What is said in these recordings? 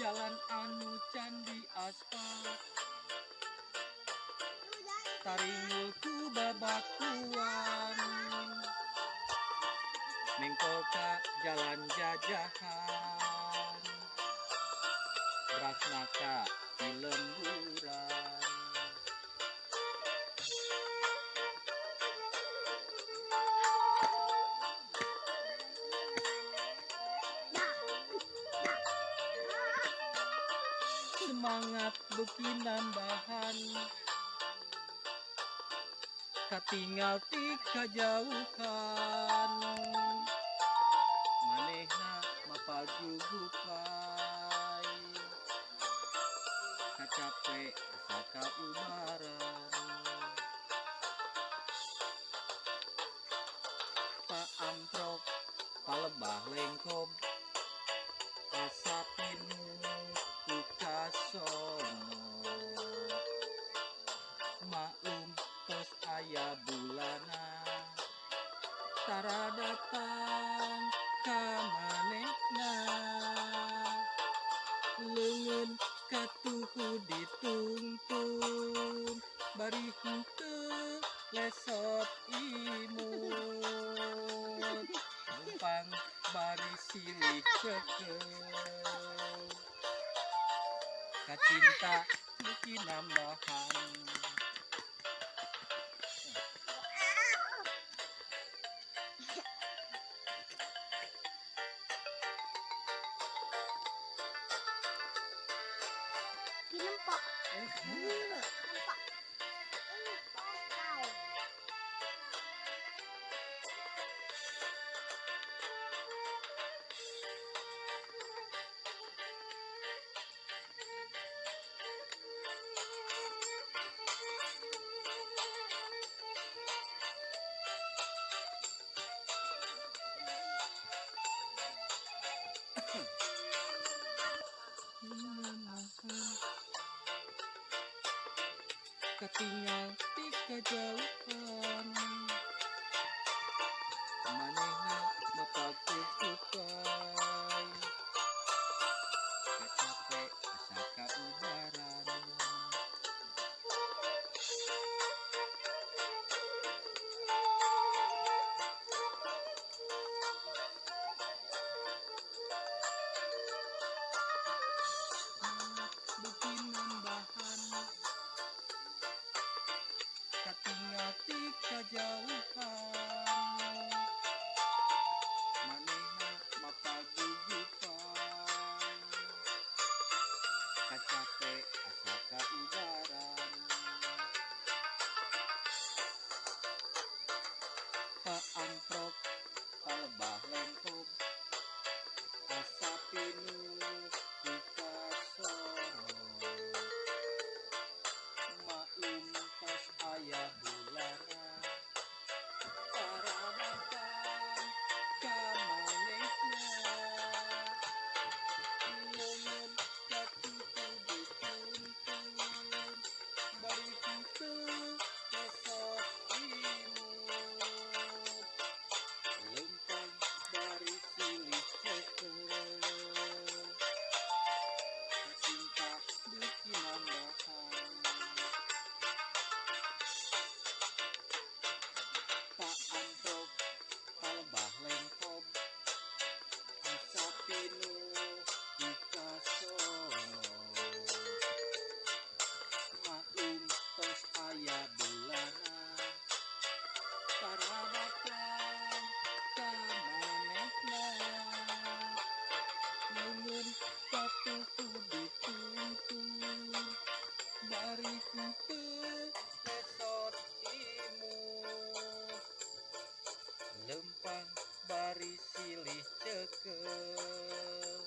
jalan anu candi aspal taringul ku babakuan mengkoka jalan jajahan brasnaka di lemburan semangat beki nambahan katinggal ti kajauhan manehna mapagugupai kacape asa kaubaran paamprok palebah lengkob asa pinuh kukasono maklum tos aya bulana tara datang ka manehna leungeun katuhu ditungtun bari henteu lesot imut numpang bari silih ceukeul kacinta beuki nambahan Nampak. Nampak. ketinggal di kejauhan manehna mapagugupai kacape asa kaubaran beuki nambahan katinggal ti kajauhan manehna mapagugupan kacape asa kaubaran paamprok palebah lengkob asa pinuh kukasono maklum tos aya bulana tara datang ka manehna leungeun katuhu dituntun bari henteu lesot imut lempang bari silih ceukeul kacinta beuki nambahan paamprok palebah lengkob asa pinuh kukasono maklum tos aya bulana tara datang ka manehna leungeun katuhu dituntun bari henteu lesot imut lempang bari silih ceukeul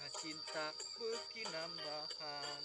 kacinta beuki nambahan